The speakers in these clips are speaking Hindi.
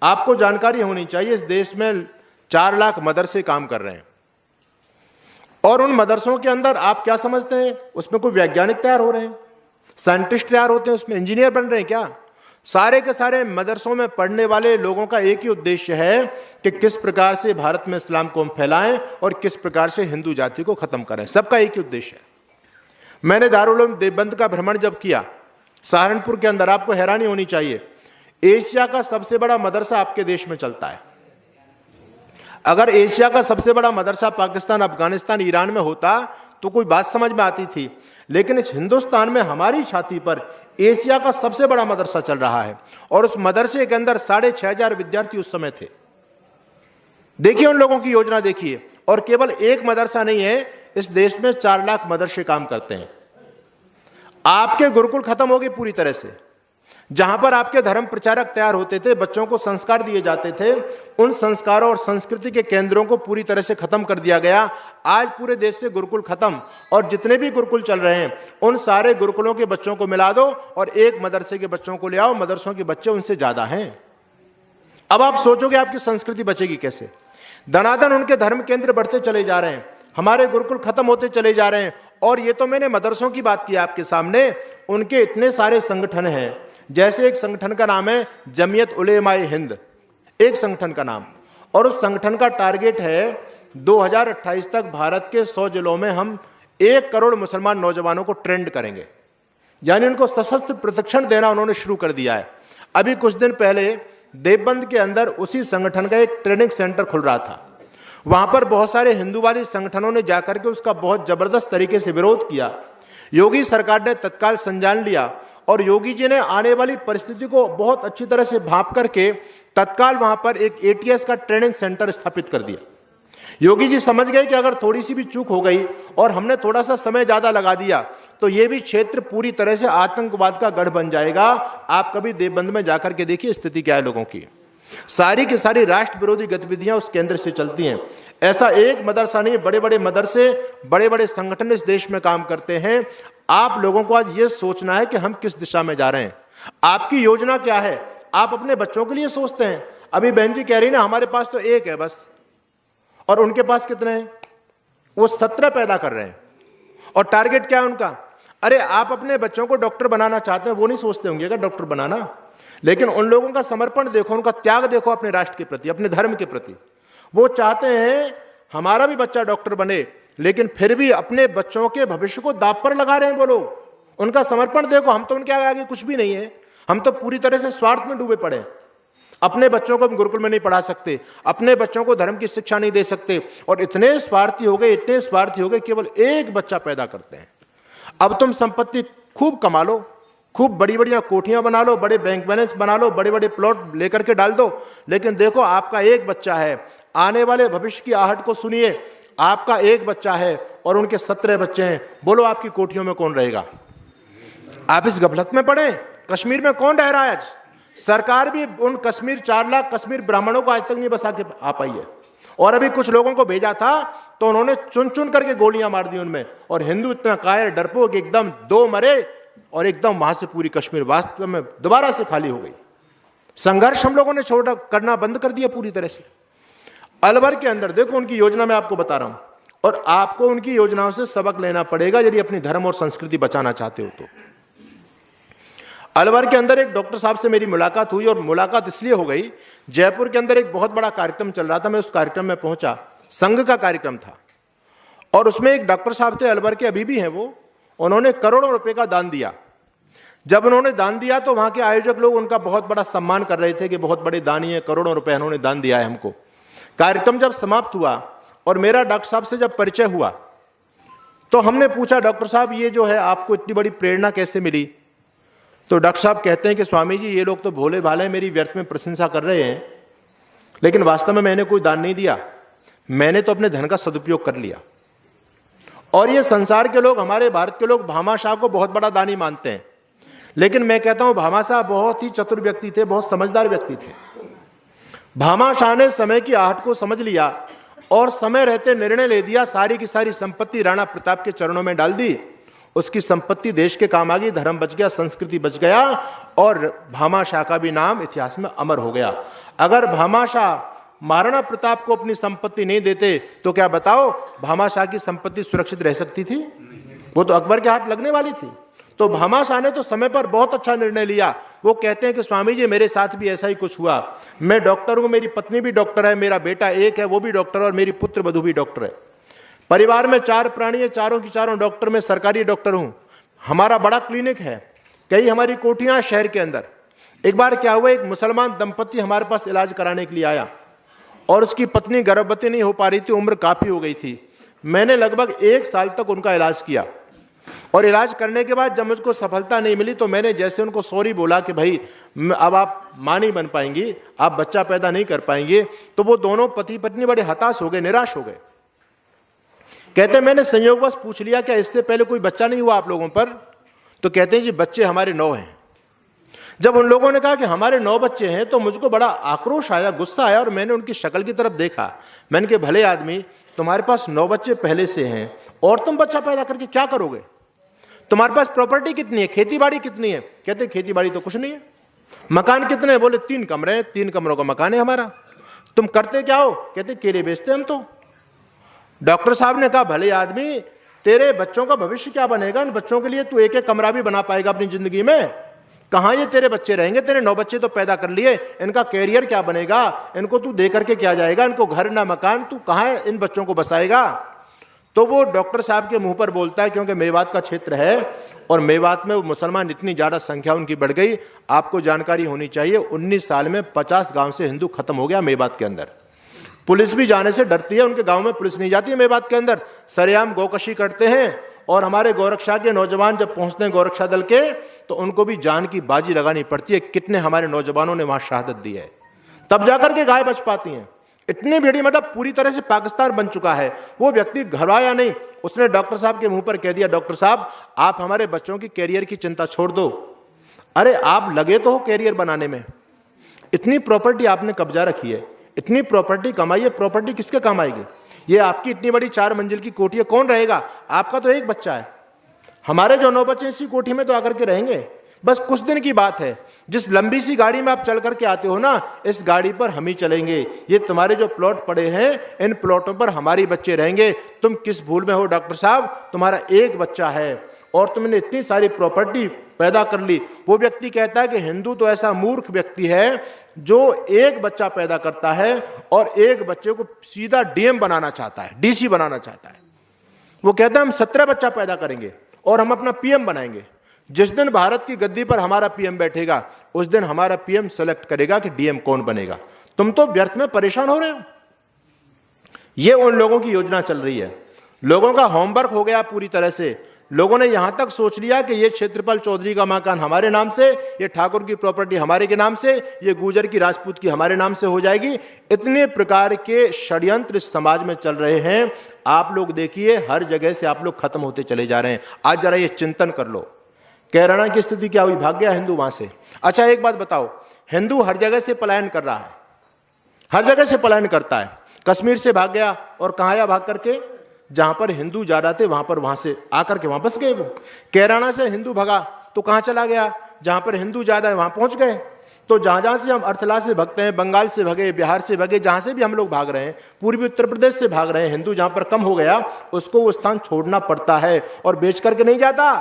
आपको जानकारी होनी चाहिए, इस देश में 4 लाख मदरसे काम कर रहे हैं, और उन मदरसों के अंदर आप क्या समझते हैं, उसमें कोई वैज्ञानिक तैयार हो रहे हैं, साइंटिस्ट तैयार होते हैं, उसमें इंजीनियर बन रहे हैं क्या? सारे के सारे मदरसों में पढ़ने वाले लोगों का एक ही उद्देश्य है कि किस प्रकार से भारत में इस्लाम को हम फैलाएं और किस प्रकार से हिंदू जाति को खत्म करें। सबका एक ही उद्देश्य है। मैंने दारुल उलूम देवबंद का भ्रमण जब किया सहारनपुर के अंदर, आपको हैरानी होनी चाहिए, एशिया का सबसे बड़ा मदरसा आपके देश में चलता है। अगर एशिया का सबसे बड़ा मदरसा पाकिस्तान, अफगानिस्तान, ईरान में होता तो कोई बात समझ में आती थी, लेकिन इस हिंदुस्तान में हमारी छाती पर एशिया का सबसे बड़ा मदरसा चल रहा है, और उस मदरसे के अंदर 6,500 विद्यार्थी उस समय थे। देखिए उन लोगों की योजना देखिए, और केवल एक मदरसा नहीं है, इस देश में 4 लाख मदरसे काम करते हैं। आपके गुरुकुल खत्म हो गए पूरी तरह से, जहां पर आपके धर्म प्रचारक तैयार होते थे, बच्चों को संस्कार दिए जाते थे, उन संस्कारों और संस्कृति के केंद्रों को पूरी तरह से खत्म कर दिया गया। आज पूरे देश से गुरुकुल खत्म, और जितने भी गुरुकुल चल रहे हैं उन सारे गुरुकुलों के बच्चों को मिला दो और एक मदरसे के बच्चों को ले आओ, मदरसों के बच्चे उनसे ज्यादा हैं। अब आप सोचोगे आपकी संस्कृति बचेगी कैसे? दनादन उनके धर्म केंद्र बढ़ते चले जा रहे हैं, हमारे गुरुकुल खत्म होते चले जा रहे हैं। और ये तो मैंने मदरसों की बात की आपके सामने, उनके इतने सारे संगठन हैं। जैसे एक संगठन का नाम है जमीयत उलेमाए हिंद, एक संगठन का नाम, और उस संगठन का टारगेट है 2028 तक भारत के 100 जिलों में हम 1 करोड़ मुसलमान नौजवानों को ट्रेंड करेंगे, यानी उनको सशस्त्र प्रशिक्षण देना उन्होंने शुरू कर दिया है। अभी कुछ दिन पहले देवबंद के अंदर उसी संगठन का एक ट्रेनिंग सेंटर खुल रहा था। वहां पर बहुत सारे हिंदूवादी संगठनों ने जाकर के उसका बहुत जबरदस्त तरीके से विरोध किया। योगी सरकार ने तत्काल संज्ञान लिया, और योगी जी ने आने वाली परिस्थिति को बहुत अच्छी तरह से भांप करके तत्काल वहां पर एक एटीएस का ट्रेनिंग सेंटर स्थापित कर दिया। योगी जी समझ गए कि अगर थोड़ी सी भी चूक हो गई और हमने थोड़ा सा समय ज्यादा लगा दिया तो ये भी क्षेत्र पूरी तरह से आतंकवाद का गढ़ बन जाएगा। आप कभी देवबंद में जाकर के देखिए स्थिति क्या है लोगों की, सारी की सारी राष्ट्र विरोधी गतिविधियां उस केंद्र से चलती हैं। ऐसा एक मदरसा नहीं, बड़े बड़े मदरसे, बड़े बड़े संगठन इस देश में काम करते हैं। आप लोगों को आज ये सोचना है कि हम किस दिशा में जा रहे हैं, आपकी योजना क्या है। आप अपने बच्चों के लिए सोचते हैं। अभी बहन जी कह रही ना हमारे पास तो एक है बस, और उनके पास कितने हैं? वो 17 पैदा कर रहे हैं, और टारगेट क्या है उनका? अरे आप अपने बच्चों को डॉक्टर बनाना चाहते हैं, वो नहीं सोचते होंगे क्या डॉक्टर बनाना, लेकिन उन लोगों का समर्पण देखो, उनका त्याग देखो अपने राष्ट्र के प्रति, अपने धर्म के प्रति। वो चाहते हैं हमारा भी बच्चा डॉक्टर बने, लेकिन फिर भी अपने बच्चों के भविष्य को दांव पर लगा रहे हैं वो लोग। उनका समर्पण देखो। हम तो उनके आगे कुछ भी नहीं है, हम तो पूरी तरह से स्वार्थ में डूबे पड़े। अपने बच्चों को हम गुरुकुल में नहीं पढ़ा सकते, अपने बच्चों को धर्म की शिक्षा नहीं दे सकते, और इतने स्वार्थी हो गए, इतने स्वार्थी हो गए, केवल एक बच्चा पैदा करते हैं। अब तुम संपत्ति खूब कमा लो, खूब बड़ी बड़ी कोठियां बना लो, बड़े बैंक बैलेंस बना लो, बड़े बड़े प्लॉट लेकर के डाल दो, लेकिन देखो आपका एक बच्चा है। आने वाले भविष्य की आहट को सुनिए, आपका एक बच्चा है और उनके 17 बच्चे हैं। बोलो आपकी कोठियों में कौन रहेगा? आप इस गफलत में पड़े। कश्मीर में कौन रह रहा है आज? सरकार भी उन कश्मीर 4 लाख कश्मीर ब्राह्मणों को आज तक नहीं बसा के आ पाई है, और अभी कुछ लोगों को भेजा था तो उन्होंने चुन चुन करके गोलियां मार दी उनमें। और हिंदू इतना कायर डरपोक, एकदम 2 मरे और एकदम वहां से पूरी कश्मीर वास्तव में दोबारा से खाली हो गई। संघर्ष हम लोगों ने छोड़ा करना बंद कर दिया पूरी तरह से। अलवर के अंदर देखो उनकी योजना मैं आपको बता रहा हूं, और आपको उनकी योजनाओं से सबक लेना पड़ेगा यदि अपनी धर्म और संस्कृति बचाना चाहते हो तो। अलवर के अंदर एक डॉक्टर साहब से मेरी मुलाकात हुई, और मुलाकात इसलिए हो गई, जयपुर के अंदर एक बहुत बड़ा कार्यक्रम चल रहा था, मैं उस कार्यक्रम में पहुंचा, संघ का कार्यक्रम था, और उसमें एक डॉक्टर साहब थे अलवर के, अभी भी हैं वो, उन्होंने करोड़ों रुपए का दान दिया। जब उन्होंने दान दिया तो वहां के आयोजक लोग उनका बहुत बड़ा सम्मान कर रहे थे कि बहुत बड़े दानी है, करोड़ों रुपए उन्होंने दान दिया है हमको। कार्यक्रम जब समाप्त हुआ और मेरा डॉक्टर साहब से जब परिचय हुआ तो हमने पूछा, डॉक्टर साहब ये जो है आपको इतनी बड़ी प्रेरणा कैसे मिली? तो डॉक्टर साहब कहते हैं कि स्वामी जी ये लोग तो भोले भाले मेरी व्यर्थ में प्रशंसा कर रहे हैं, लेकिन वास्तव में मैंने कोई दान नहीं दिया, मैंने तो अपने धन का सदुपयोग कर लिया। और ये संसार के लोग, हमारे भारत के लोग भामा शाह को बहुत बड़ा दानी मानते हैं, लेकिन मैं कहता हूं भामा शाह बहुत ही चतुर व्यक्ति थे, बहुत समझदार व्यक्ति थे। भामा शाह ने समय की आहट को समझ लिया और समय रहते निर्णय ले दिया, सारी की सारी संपत्ति राणा प्रताप के चरणों में डाल दी। उसकी संपत्ति देश के काम आ गई, धर्म बच गया, संस्कृति बच गया और भामाशाह का भी नाम इतिहास में अमर हो गया। अगर भामाशाह महाराणा प्रताप को अपनी संपत्ति नहीं देते तो क्या बताओ भामाशाह की संपत्ति सुरक्षित रह सकती थी? वो तो अकबर के हाथ लगने वाली थी। तो भामाशाह ने तो समय पर बहुत अच्छा निर्णय लिया। वो कहते हैं कि स्वामी जी मेरे साथ भी ऐसा ही कुछ हुआ। मैं डॉक्टर हूं, मेरी पत्नी भी डॉक्टर है, मेरा बेटा एक है वो भी डॉक्टर और मेरी पुत्र वधू भी डॉक्टर है। परिवार में 4 प्राणी है, चारों की चारों डॉक्टर, मैं सरकारी डॉक्टर हूं। हमारा बड़ा क्लिनिक है, कई हमारी कोठियां शहर के अंदर। एक बार क्या हुआ, एक मुसलमान दंपति हमारे पास इलाज कराने के लिए आया और उसकी पत्नी गर्भवती नहीं हो पा रही थी, उम्र काफी हो गई थी। मैंने लगभग 1 साल तक उनका इलाज किया और इलाज करने के बाद जब मुझको सफलता नहीं मिली तो मैंने जैसे उनको सॉरी बोला कि भाई अब आप मां नहीं बन पाएंगी, आप बच्चा पैदा नहीं कर पाएंगे, तो वो दोनों पति पत्नी बड़े हताश हो गए, निराश हो गए। कहते मैंने संयोगवश पूछ लिया क्या इससे पहले कोई बच्चा नहीं हुआ आप लोगों पर? तो कहते हैं जी बच्चे हमारे 9 हैं। जब उन लोगों ने कहा कि हमारे 9 बच्चे हैं तो मुझको बड़ा आक्रोश आया, गुस्सा आया और मैंने उनकी शक्ल की तरफ देखा। मैंने कहा भले आदमी, तुम्हारे पास 9 बच्चे पहले से हैं और तुम बच्चा पैदा करके क्या करोगे? तुम्हारे पास प्रॉपर्टी कितनी है, खेती बाड़ी कितनी है? कहते खेती बाड़ी तो कुछ नहीं है। मकान कितने? बोले 3 कमरे हैं, 3 कमरों का मकान है हमारा। तुम करते क्या हो? कहते केले बेचते हम तो। डॉक्टर साहब ने कहा भले आदमी, तेरे बच्चों का भविष्य क्या बनेगा? इन बच्चों के लिए तू एक एक कमरा भी बना पाएगा अपनी जिंदगी में? कहां ये तेरे बच्चे रहेंगे? तेरे 9 बच्चे तो पैदा कर लिए, इनका कैरियर क्या बनेगा? इनको तू दे करके क्या जाएगा? इनको घर ना मकान, तू कहां इन बच्चों को बसाएगा? तो वो डॉक्टर साहब के मुंह पर बोलता है, क्योंकि मेवात का क्षेत्र है और मेवात में मुसलमान इतनी ज्यादा संख्या उनकी बढ़ गई। आपको जानकारी होनी चाहिए 19 साल में 50 गांव से हिंदू खत्म हो गया मेवात के अंदर। पुलिस भी जाने से डरती है, उनके गांव में पुलिस नहीं जाती है मेवात के अंदर। सरेआम गौकशी करते हैं और हमारे गोरक्षा के नौजवान जब पहुंचते हैं गोरक्षा दल के तो उनको भी जान की बाजी लगानी पड़ती है। कितने हमारे नौजवानों ने वहां शहादत दी है, तब जाकर के गाय बच पाती हैं। इतनी बड़ी मतलब पूरी तरह से पाकिस्तान बन चुका है। वो व्यक्ति घबराया नहीं, उसने डॉक्टर साहब के मुंह पर कह दिया डॉक्टर साहब आप हमारे बच्चों की कैरियर की चिंता छोड़ दो। अरे आप लगे तो हो कैरियर बनाने में, इतनी प्रॉपर्टी आपने कब्जा रखी है, इतनी प्रॉपर्टी कमाई है, प्रॉपर्टी किसके काम आएगी? ये आपकी इतनी बड़ी 4 मंजिल की कोठी है, कौन रहेगा? आपका तो एक बच्चा है, हमारे जो 9 बच्चे इसी कोठी में तो आकर के रहेंगे। बस कुछ दिन की बात है, जिस लंबी सी गाड़ी में आप चल करके आते हो ना, इस गाड़ी पर हम ही चलेंगे। ये तुम्हारे जो प्लॉट पड़े हैं, इन प्लॉटों पर हमारे बच्चे रहेंगे। तुम किस भूल में हो डॉक्टर साहब? तुम्हारा एक बच्चा है और तुमने इतनी सारी प्रॉपर्टी पैदा कर ली। वो व्यक्ति कहता है कि हिंदू तो ऐसा मूर्ख व्यक्ति है जो एक बच्चा पैदा करता है और एक बच्चे को सीधा डीएम बनाना चाहता है, डीसी बनाना चाहता है। वो कहता है हम 17 बच्चा पैदा करेंगे और हम अपना पीएम बनाएंगे। जिस दिन भारत की गद्दी पर हमारा पीएम बैठेगा उस दिन हमारा पीएम सेलेक्ट करेगा कि डीएम कौन बनेगा। तुम तो व्यर्थ में परेशान हो रहे हो। ये उन लोगों की योजना चल रही है। लोगों का होमवर्क हो गया पूरी तरह से। लोगों ने यहां तक सोच लिया कि ये क्षेत्रपाल चौधरी का मकान हमारे नाम से, ये ठाकुर की प्रॉपर्टी हमारे के नाम से, ये गुर्जर की राजपूत की हमारे नाम से हो जाएगी। इतने प्रकार के षड्यंत्र इस समाज में चल रहे हैं। आप लोग देखिए हर जगह से आप लोग खत्म होते चले जा रहे हैं। आज जरा ये चिंतन कर लो, कैराना की स्थिति क्या हुई? भाग गया हिंदू वहां से। अच्छा एक बात बताओ, हिंदू हर जगह से पलायन कर रहा है, हर जगह से पलायन करता है। कश्मीर से भाग गया और कहां आया भाग करके? जहां पर हिंदू ज्यादा थे वहां से आकर के वहां बस गए। वो कैराना से हिंदू भगा तो कहां चला गया? जहां पर हिंदू ज्यादा है वहां पहुंच गए। तो जहां जहां से हम अर्थला से भगते हैं, बंगाल से भगे, बिहार से भगे, जहां से भी हम लोग भाग रहे हैं, पूर्वी उत्तर प्रदेश से भाग रहे हैं, हिंदू जहां पर कम हो गया उसको वो स्थान छोड़ना पड़ता है और बेच करके नहीं जाता,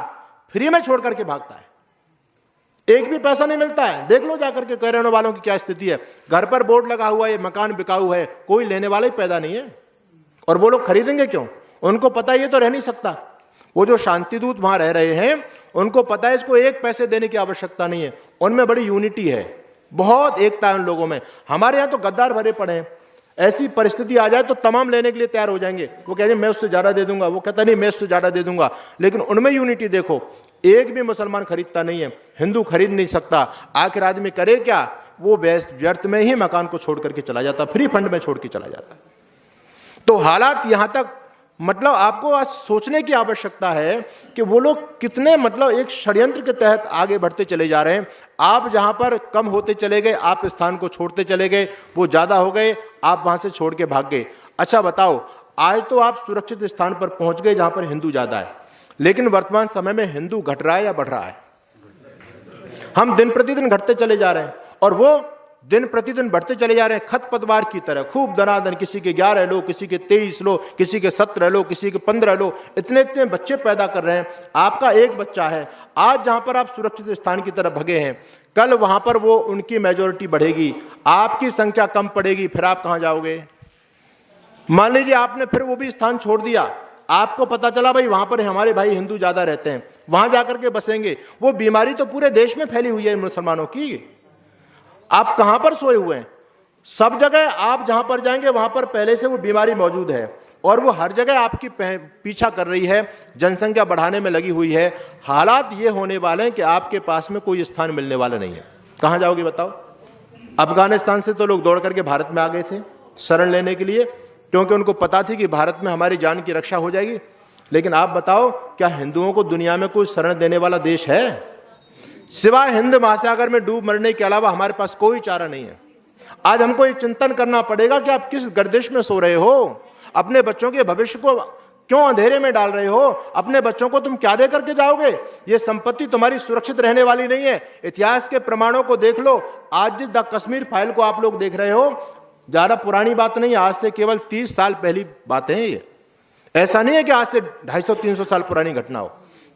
फ्री में छोड़ करके भागता है। एक भी पैसा नहीं मिलता है। देख लो जाकर के कैराना वालों की क्या स्थिति है। घर पर बोर्ड लगा हुआ है मकान बिकाऊ है, कोई लेने वाला ही पैदा नहीं है। और वो लोग खरीदेंगे क्यों? उनको पता ये तो रह नहीं सकता। वो जो शांति दूत वहां रह रहे हैं उनको पता है इसको एक पैसे देने की आवश्यकता नहीं है। उनमें बड़ी यूनिटी है, बहुत एकता है उन लोगों में। हमारे यहाँ तो गद्दार भरे पड़े हैं। ऐसी परिस्थिति आ जाए तो तमाम लेने के लिए तैयार हो जाएंगे। वो कहेंगे मैं उससे ज्यादा दे दूंगा, वो कहता नहीं मैं उससे ज्यादा दे दूंगा। लेकिन उनमें यूनिटी देखो, एक भी मुसलमान खरीदता नहीं है, हिंदू खरीद नहीं सकता। आखिर आदमी करे क्या? वो व्यर्थ में ही मकान को छोड़ करके चला जाता, फ्री फंड में छोड़ के चला जाता। तो हालात यहां तक मतलब आपको आज सोचने की आवश्यकता है कि वो लोग कितने मतलब एक षड्यंत्र के तहत आगे बढ़ते चले जा रहे हैं। आप जहां पर कम होते चले गए, आप स्थान को छोड़ते चले गए, वो ज्यादा हो गए, आप वहां से छोड़ के भाग गए। अच्छा बताओ, आज तो आप सुरक्षित स्थान पर पहुंच गए जहां पर हिंदू ज्यादा है। लेकिन वर्तमान समय में हिंदू घट रहा है या बढ़ रहा है? हम दिन प्रतिदिन घटते चले जा रहे हैं, और वो दिन प्रतिदिन बढ़ते चले जा रहे हैं खरपतवार की तरह, खूब दनादन। किसी के 11 लो, किसी के 23 लो, किसी के 17 लो, किसी के 15 लो, इतने इतने बच्चे पैदा कर रहे हैं। आपका एक बच्चा है, आज जहां पर आप सुरक्षित स्थान की तरफ भगे हैं, कल वहां पर वो उनकी मेजोरिटी बढ़ेगी, आपकी संख्या कम पड़ेगी, फिर आप कहां जाओगे? मान लीजिए आपने फिर वो भी स्थान छोड़ दिया, आपको पता चला भाई वहां पर हमारे भाई हिंदू ज्यादा रहते हैं, वहां जाकर के बसेंगे। वो बीमारी तो पूरे देश में फैली हुई है मुसलमानों की। आप कहां पर सोए हुए हैं? सब जगह आप जहां पर जाएंगे वहां पर पहले से वो बीमारी मौजूद है, और वो हर जगह आपकी पीछा कर रही है, जनसंख्या बढ़ाने में लगी हुई है। हालात ये होने वाले हैं कि आपके पास में कोई स्थान मिलने वाला नहीं है। कहां जाओगे बताओ? अफगानिस्तान से तो लोग दौड़ करके भारत में आ गए थे शरण लेने के लिए, क्योंकि उनको पता थी कि भारत में हमारी जान की रक्षा हो जाएगी। लेकिन आप बताओ, क्या हिंदुओं को दुनिया में कोई शरण देने वाला देश है? सिवाय हिंद महासागर में डूब मरने के अलावा हमारे पास कोई चारा नहीं है। आज हमको ये चिंतन करना पड़ेगा कि आप किस गर्दिश में सो रहे हो, अपने बच्चों के भविष्य को क्यों अंधेरे में डाल रहे हो? अपने बच्चों को तुम क्या दे करके जाओगे? ये संपत्ति तुम्हारी सुरक्षित रहने वाली नहीं है। इतिहास के प्रमाणों को देख लो। आज जिस द कश्मीर फाइल को आप लोग देख रहे हो, ज्यादा पुरानी बात नहीं है, आज से केवल 30 साल पहली बातें हैं ये। ऐसा नहीं है कि आज से 250-300 साल पुरानी घटना हो,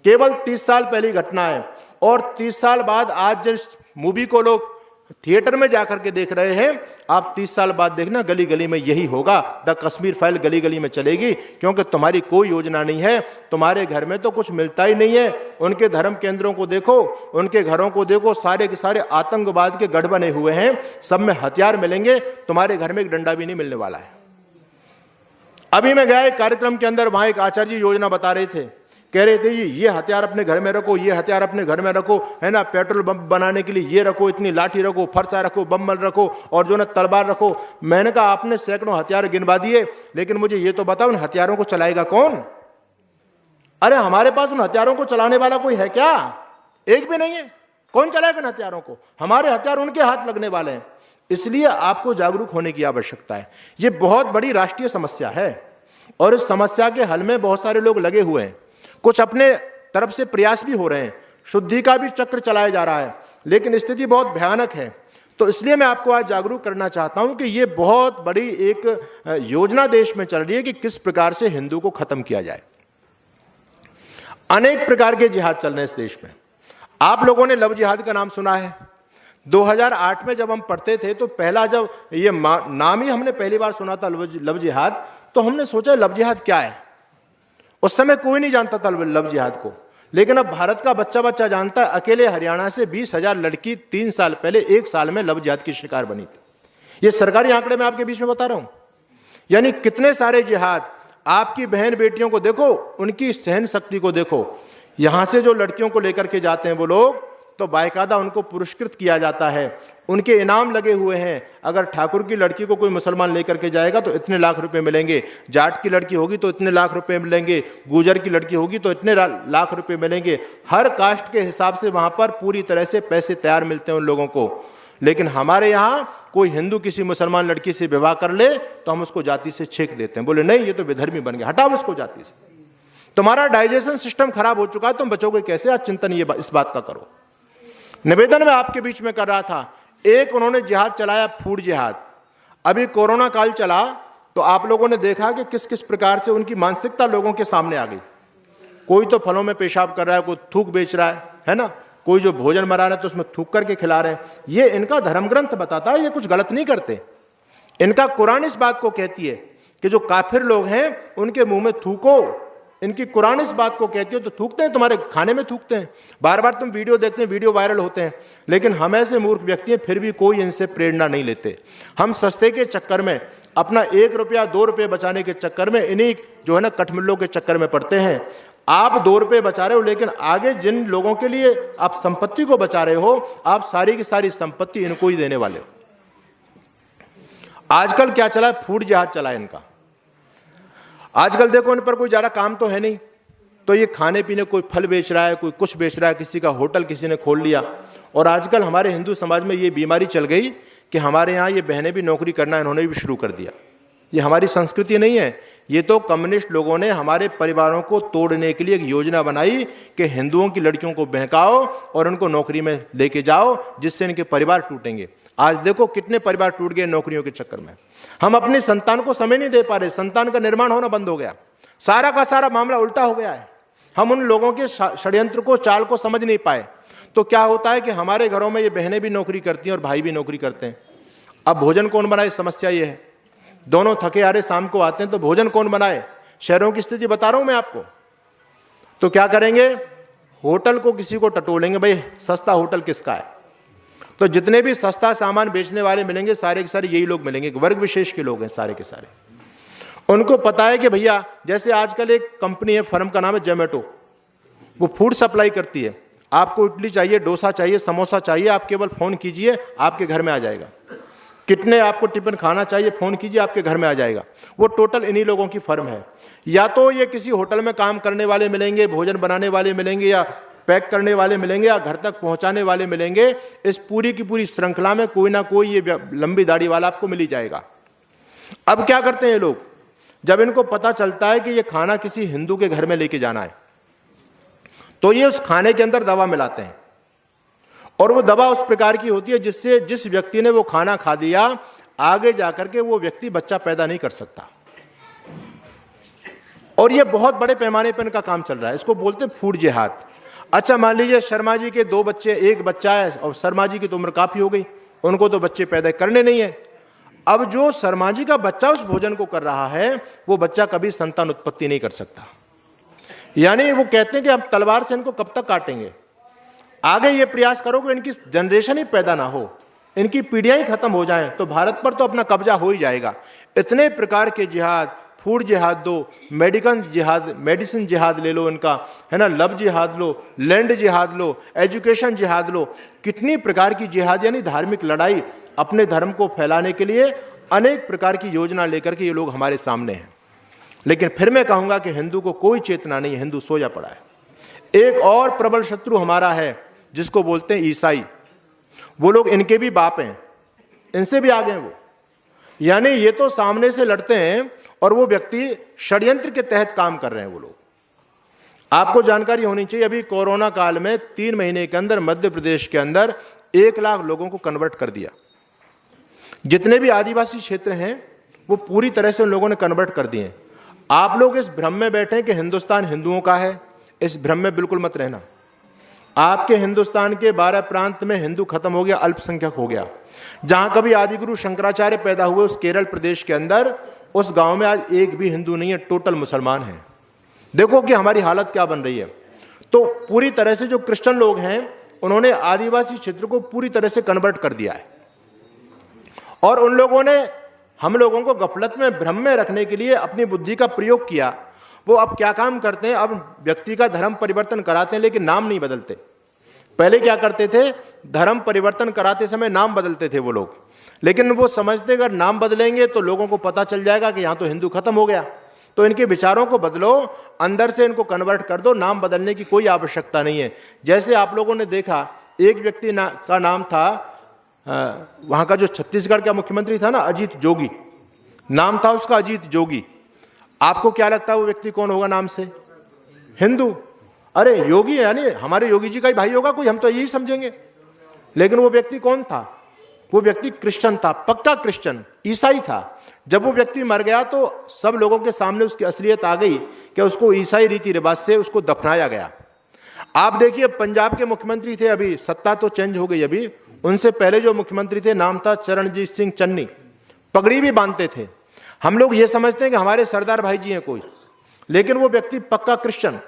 केवल 30 साल पहली घटना है। और 30 साल बाद आज जिस मूवी को लोग थिएटर में जाकर के देख रहे हैं, आप 30 साल बाद देखना गली गली में यही होगा। द कश्मीर फाइल गली गली में चलेगी, क्योंकि तुम्हारी कोई योजना नहीं है। तुम्हारे घर में तो कुछ मिलता ही नहीं है। उनके धर्म केंद्रों को देखो, उनके घरों को देखो, सारे के सारे आतंकवाद के गढ़ बने हुए हैं। सब में हथियार मिलेंगे, तुम्हारे घर में एक डंडा भी नहीं मिलने वाला है। अभी मैं गया एक कार्यक्रम के अंदर, वहां एक आचार्य जी योजना बता रहे थे, कह रहे थे ये हथियार अपने घर में रखो, ये हथियार अपने घर में रखो, है ना, पेट्रोल बम बनाने के लिए ये रखो, इतनी लाठी रखो, फरसा रखो, बम्बल रखो, और जो ना तलवार रखो। मैंने कहा आपने सैकड़ों हथियार गिनवा दिए, लेकिन मुझे ये तो बताओ उन हथियारों को चलाएगा कौन? अरे हमारे पास उन हथियारों को चलाने वाला कोई है क्या? एक भी नहीं है। कौन चलाएगा उन हथियारों को? हमारे हथियार उनके हाथ लगने वाले हैं। इसलिए आपको जागरूक होने की आवश्यकता है। ये बहुत बड़ी राष्ट्रीय समस्या है, और इस समस्या के हल में बहुत सारे लोग लगे हुए हैं। कुछ अपने तरफ से प्रयास भी हो रहे हैं, शुद्धि का भी चक्र चलाया जा रहा है, लेकिन स्थिति बहुत भयानक है। तो इसलिए मैं आपको आज जागरूक करना चाहता हूं कि ये बहुत बड़ी एक योजना देश में चल रही है कि किस प्रकार से हिंदू को खत्म किया जाए। अनेक प्रकार के जिहाद चल रहे हैं इस देश में। आप लोगों ने लव जिहाद का नाम सुना है। 2008 में जब हम पढ़ते थे तो पहला जब ये नाम ही हमने पहली बार सुना था लव जिहाद, तो हमने सोचा लव जिहाद क्या है। उस समय कोई नहीं जानता था लव जिहाद को, लेकिन अब भारत का बच्चा बच्चा जानता है। अकेले हरियाणा से 20,000 लड़की 3 साल पहले 1 साल में लव जिहाद की शिकार बनी थी। ये सरकारी आंकड़े मैं आपके बीच में बता रहा हूं। यानी कितने सारे जिहाद। आपकी बहन बेटियों को देखो, उनकी सहन शक्ति को देखो। यहां से जो लड़कियों को लेकर के जाते हैं वो लोग, तो बाकायदा उनको पुरस्कृत किया जाता है, उनके इनाम लगे हुए हैं। अगर ठाकुर की लड़की को कोई मुसलमान लेकर के जाएगा तो इतने लाख रुपए मिलेंगे, जाट की लड़की होगी तो इतने लाख रुपए मिलेंगे, गुजर की लड़की होगी तो इतने लाख रुपए मिलेंगे। हर कास्ट के हिसाब से वहां पर पूरी तरह से पैसे तैयार मिलते हैं उन लोगों को। लेकिन हमारे यहाँ कोई हिंदू किसी मुसलमान लड़की से विवाह कर ले तो हम उसको जाति से छेक देते हैं, बोले नहीं ये तो विधर्मी बन गया, हटाओ उसको जाति से। तुम्हारा डाइजेशन सिस्टम खराब हो चुका है, तुम बचोगे कैसे? आज चिंतन ये इस बात का करो। निवेदन मैं आपके बीच में कर रहा था, एक उन्होंने जिहाद चलाया, फूड जिहाद। अभी कोरोना काल चला तो आप लोगों ने देखा कि किस किस प्रकार से उनकी मानसिकता लोगों के सामने आ गई। कोई तो फलों में पेशाब कर रहा है, कोई थूक बेच रहा है ना, कोई जो भोजन बना रहे हैं तो उसमें थूक करके खिला रहे हैं। ये इनका धर्म ग्रंथ बताता है, ये कुछ गलत नहीं करते। इनका कुरान इस बात को कहती है कि जो काफिर लोग हैं उनके मुंह में थूको। इनकी कुरान इस बात को कहती है, तो थूकते हैं, तुम्हारे खाने में थूकते हैं। बार बार तुम वीडियो देखते हैं, वीडियो वायरल होते हैं, लेकिन हम ऐसे मूर्ख व्यक्ति हैं फिर भी कोई इनसे प्रेरणा नहीं लेते। हम सस्ते के चक्कर में, अपना 1 रुपया 2 रुपये बचाने के चक्कर में, इन्हीं जो है ना कठमिल्लों के चक्कर में पड़ते हैं। आप 2 रुपये बचा रहे हो, लेकिन आगे जिन लोगों के लिए आप संपत्ति को बचा रहे हो, आप सारी की सारी संपत्ति इनको ही देने वाले हो। आजकल क्या चला है? फूड जिहाद चला है इनका। आजकल देखो इन पर कोई ज्यादा काम तो है नहीं, तो ये खाने पीने, कोई फल बेच रहा है, कोई कुछ बेच रहा है, किसी का होटल किसी ने खोल लिया। और आजकल हमारे हिंदू समाज में ये बीमारी चल गई कि हमारे यहाँ ये बहनें भी नौकरी करना इन्होंने भी शुरू कर दिया। ये हमारी संस्कृति नहीं है। ये तो कम्युनिस्ट लोगों ने हमारे परिवारों को तोड़ने के लिए एक योजना बनाई कि हिंदुओं की लड़कियों को बहकाओ और उनको नौकरी में लेके जाओ, जिससे इनके परिवार टूटेंगे। आज देखो कितने परिवार टूट गए नौकरियों के चक्कर में। हम अपनी संतान को समय नहीं दे पा रहे, संतान का निर्माण होना बंद हो गया, सारा का सारा मामला उल्टा हो गया है। हम उन लोगों के षड्यंत्र को, चाल को समझ नहीं पाए। तो क्या होता है कि हमारे घरों में ये बहनें भी नौकरी करती हैं और भाई भी नौकरी करते हैं। अब भोजन कौन बनाए, समस्या ये है। दोनों थके हारे शाम को आते हैं तो भोजन कौन बनाए। शहरों की स्थिति बता रहा हूं मैं आपको। तो क्या करेंगे, होटल को किसी को टटोलेंगे, भाई सस्ता होटल किसका है। तो जितने भी सस्ता सामान बेचने वाले मिलेंगे सारे के सारे यही लोग मिलेंगे, वर्ग विशेष के लोग हैं सारे के सारे। उनको पता है कि भैया, जैसे आजकल एक कंपनी है, फर्म का नाम है जोमेटो, वो फूड सप्लाई करती है। आपको इडली चाहिए, डोसा चाहिए, समोसा चाहिए, आप केवल फोन कीजिए आपके घर में आ जाएगा। कितने आपको टिफिन खाना चाहिए, फोन कीजिए आपके घर में आ जाएगा। वो टोटल इन्हीं लोगों की फर्म है। या तो ये किसी होटल में काम करने वाले मिलेंगे, भोजन बनाने वाले मिलेंगे, या पैक करने वाले मिलेंगे, या घर तक पहुंचाने वाले मिलेंगे। इस पूरी की पूरी श्रृंखला में कोई ना कोई ये लंबी दाढ़ी वाला आपको मिल ही जाएगा। अब क्या करते हैं ये लोग, जब इनको पता चलता है कि ये खाना किसी हिंदू के घर में लेके जाना है, तो ये उस खाने के अंदर दवा मिलाते हैं। और वो दवा उस प्रकार की होती है जिससे जिस व्यक्ति ने वो खाना खा दिया, आगे जाकर के वो व्यक्ति बच्चा पैदा नहीं कर सकता। और ये बहुत बड़े पैमाने पर इनका काम चल रहा है। इसको बोलते हैं फूड जिहाद। अच्छा, मान लीजिए शर्मा जी के 2 बच्चे, एक बच्चा है, और शर्मा जी की तो उम्र काफी हो गई, उनको तो बच्चे पैदा करने नहीं है। अब जो शर्मा जी का बच्चा उस भोजन को कर रहा है, वो बच्चा कभी संतान उत्पत्ति नहीं कर सकता। यानी वो कहते हैं कि हम तलवार से इनको कब तक काटेंगे, आगे ये प्रयास करो कि इनकी जनरेशन ही पैदा ना हो, इनकी पीढ़ियां ही खत्म हो जाएं, तो भारत पर तो अपना कब्जा हो ही जाएगा। इतने प्रकार के जिहाद, फूड जिहाद दो, मेडिसिन जिहाद ले लो इनका, है ना, लव जिहाद लो, लैंड जिहाद लो, एजुकेशन जिहाद लो, कितनी प्रकार की जिहाद, यानी धार्मिक लड़ाई, अपने धर्म को फैलाने के लिए अनेक प्रकार की योजना लेकर के ये लोग हमारे सामने हैं। लेकिन फिर मैं कहूंगा कि हिंदू को कोई चेतना नहीं है, हिंदू सोया पड़ा है। एक और प्रबल शत्रु हमारा है जिसको बोलते हैं ईसाई। वो लोग इनके भी बाप हैं, इनसे भी आगे हैं वो। यानी ये तो सामने से लड़ते हैं और वो व्यक्ति षड्यंत्र के तहत काम कर रहे हैं वो लोग। आपको जानकारी होनी चाहिए, अभी कोरोना काल में 3 महीने के अंदर मध्य प्रदेश के अंदर 1 लाख लोगों को कन्वर्ट कर दिया। जितने भी आदिवासी क्षेत्र हैं वो पूरी तरह से उन लोगों ने कन्वर्ट कर दिए। आप लोग इस भ्रम में बैठे कि हिंदुस्तान हिंदुओं का है, इस भ्रम में बिल्कुल मत रहना। आपके हिंदुस्तान के 12 प्रांत में हिंदू खत्म हो गया, अल्पसंख्यक हो गया। जहां कभी आदिगुरु शंकराचार्य पैदा हुए उस केरल प्रदेश के अंदर, उस गांव में आज एक भी हिंदू नहीं है, टोटल मुसलमान हैं। देखो कि हमारी हालत क्या बन रही है। तो पूरी तरह से जो क्रिश्चियन लोग हैं उन्होंने आदिवासी क्षेत्र को पूरी तरह से कन्वर्ट कर दिया है। और उन लोगों ने हम लोगों को गफलत में, भ्रम में रखने के लिए अपनी बुद्धि का प्रयोग किया। वो अब क्या काम करते हैं, अब व्यक्ति का धर्म परिवर्तन कराते हैं लेकिन नाम नहीं बदलते। पहले क्या करते थे, धर्म परिवर्तन कराते समय नाम बदलते थे वो लोग, लेकिन वो समझते अगर नाम बदलेंगे तो लोगों को पता चल जाएगा कि यहाँ तो हिंदू खत्म हो गया। तो इनके विचारों को बदलो, अंदर से इनको कन्वर्ट कर दो, नाम बदलने की कोई आवश्यकता नहीं है। जैसे आप लोगों ने देखा, एक व्यक्ति का नाम था, वहाँ का जो छत्तीसगढ़ का मुख्यमंत्री था ना, अजीत जोगी, नाम था उसका अजीत जोगी। आपको क्या लगता है वो व्यक्ति कौन होगा नाम से? हिंदू। अरे योगी यानी हमारे योगी जी का ही भाई होगा कोई, हम तो यही समझेंगे। लेकिन वो व्यक्ति कौन था? वो व्यक्ति क्रिश्चियन था, पक्का क्रिश्चियन, ईसाई था। जब वो व्यक्ति मर गया तो सब लोगों के सामने उसकी असलियत आ गई कि उसको ईसाई रीति रिवाज से उसको दफनाया गया। आप देखिए पंजाब के मुख्यमंत्री थे, अभी सत्ता तो चेंज हो गई, अभी उनसे पहले जो मुख्यमंत्री थे नाम था चरणजीत सिंह चन्नी, पगड़ी भी बांधते थे। हम लोग ये समझते हैं कि हमारे सरदार भाई जी हैं कोई, लेकिन वो व्यक्ति पक्का क्रिश्चियन।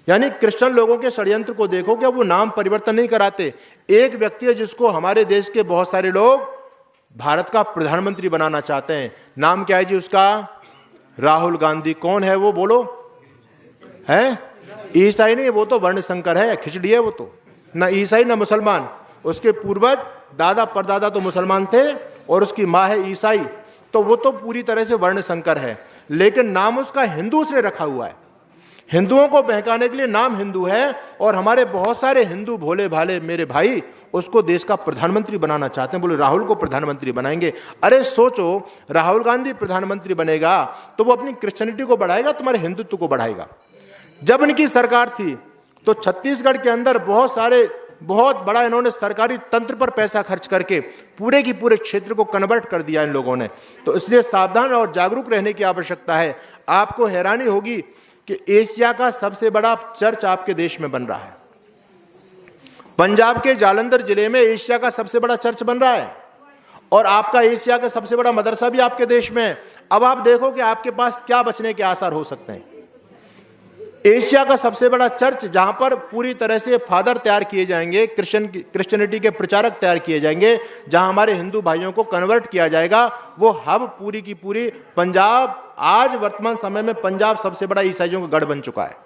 यानी क्रिश्चियन लोगों के षड्यंत्र को देखो कि वो नाम परिवर्तन नहीं कराते। एक व्यक्ति है जिसको हमारे देश के बहुत सारे लोग भारत का प्रधानमंत्री बनाना चाहते हैं। नाम क्या है जी उसका? राहुल गांधी। कौन है वो, बोलो? है ईसाई नहीं, वो तो वर्ण संकर है, खिचड़ी है वो तो, ना ईसाई ना मुसलमान। उसके पूर्वज दादा परदादा तो मुसलमान थे और उसकी माँ है ईसाई, तो वो तो पूरी तरह से वर्ण संकर है। लेकिन नाम उसका हिंदू से रखा हुआ है। हिंदुओं को बहकाने के लिए नाम हिंदू है और हमारे बहुत सारे हिंदू भोले भाले मेरे भाई उसको देश का प्रधानमंत्री बनाना चाहते हैं। बोले राहुल को प्रधानमंत्री बनाएंगे। अरे सोचो, राहुल गांधी प्रधानमंत्री बनेगा तो वो अपनी क्रिश्चियनिटी को बढ़ाएगा, तुम्हारे हिंदुत्व को बढ़ाएगा। जब इनकी सरकार थी तो छत्तीसगढ़ के अंदर बहुत बड़ा इन्होंने सरकारी तंत्र पर पैसा खर्च करके पूरे की पूरे क्षेत्र को कन्वर्ट कर दिया इन लोगों ने। तो इसलिए सावधान और जागरूक रहने की आवश्यकता है। आपको हैरानी होगी कि एशिया का सबसे बड़ा चर्च आपके देश में बन रहा है। पंजाब के जालंधर जिले में एशिया का सबसे बड़ा चर्च बन रहा है और आपका एशिया का सबसे बड़ा मदरसा भी आपके देश में है। अब आप देखो कि आपके पास क्या बचने के आसार हो सकते हैं। एशिया का सबसे बड़ा चर्च जहां पर पूरी तरह से फादर तैयार किए जाएंगे, क्रिश्चियनिटी के प्रचारक तैयार किए जाएंगे, जहां हमारे हिंदू भाइयों को कन्वर्ट किया जाएगा, वो हब पूरी की पूरी पंजाब, आज वर्तमान समय में पंजाब सबसे बड़ा ईसाइयों का गढ़ बन चुका है।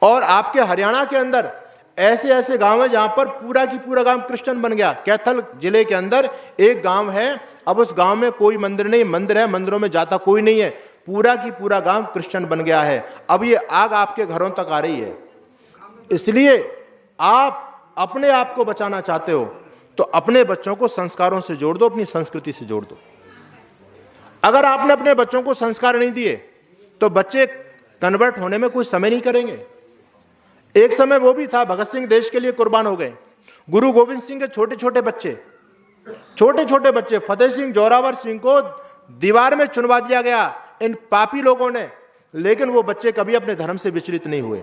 और आपके हरियाणा के अंदर ऐसे ऐसे गांव है जहां पर पूरा की पूरा गांव क्रिश्चियन बन गया। कैथल जिले के अंदर एक गांव है, अब उस गांव में कोई मंदिर नहीं, मंदिर है, मंदिरों में जाता कोई नहीं है, पूरा की पूरा गांव क्रिश्चियन बन गया है। अब ये आग आपके घरों तक आ रही है। इसलिए आप अपने आप को बचाना चाहते हो तो अपने बच्चों को संस्कारों से जोड़ दो, अपनी संस्कृति से जोड़ दो। अगर आपने अपने बच्चों को संस्कार नहीं दिए तो बच्चे कन्वर्ट होने में कोई समय नहीं करेंगे। एक समय वो भी था, भगत सिंह देश के लिए कुर्बान हो गए। गुरु गोविंद सिंह के छोटे छोटे बच्चे फतेह सिंह, जोरावर सिंह को दीवार में चुनवा दिया गया इन पापी लोगों ने, लेकिन वो बच्चे कभी अपने धर्म से विचलित नहीं हुए।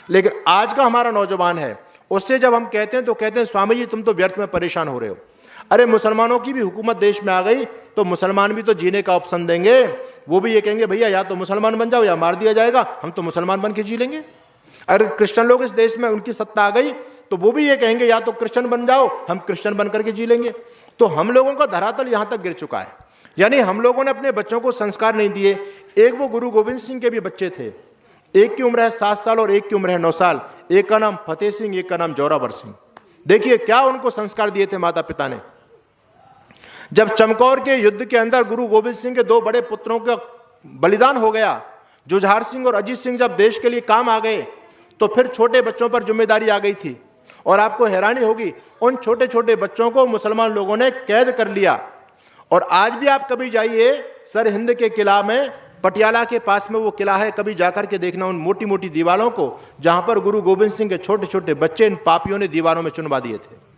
लेकिन आज का हमारा नौजवान है, उससे जब हम कहते हैं तो कहते हैं स्वामी जी तुम तो व्यर्थ में परेशान हो रहे हो। अरे मुसलमानों की भी हुकूमत देश में आ गई तो मुसलमान भी तो जीने का ऑप्शन देंगे। वो भी ये कहेंगे भैया या तो मुसलमान बन जाओ या मार दिया जाएगा, हम तो मुसलमान बन के जी लेंगे। अगर क्रिश्चियन लोग इस देश में उनकी सत्ता आ गई तो वो भी ये कहेंगे या तो क्रिश्चियन बन जाओ, हम क्रिश्चियन बन करके जी लेंगे। तो हम लोगों का धरातल यहां तक गिर चुका है। यानी हम लोगों ने अपने बच्चों को संस्कार नहीं दिए। एक वो गुरु गोविंद सिंह के भी बच्चे थे, एक की उम्र है 7 साल और एक की उम्र है 9 साल। एक का नाम फतेह सिंह, एक का नाम जोरावर सिंह। देखिए क्या उनको संस्कार दिए थे माता पिता ने। जब चमकौर के युद्ध के अंदर गुरु गोविंद सिंह के 2 बड़े पुत्रों का बलिदान हो गया, जुझार सिंह और अजीत सिंह जब देश के लिए काम आ गए तो फिर छोटे बच्चों पर जिम्मेदारी आ गई थी। और आपको हैरानी होगी, उन छोटे छोटे बच्चों को मुसलमान लोगों ने कैद कर लिया। और आज भी आप कभी जाइए सरहिंद के किला में, पटियाला के पास में वो किला है, कभी जाकर के देखना उन मोटी मोटी दीवारों को जहां पर गुरु गोविंद सिंह के छोटे छोटे बच्चे इन पापियों ने दीवारों में चुनवा दिए थे।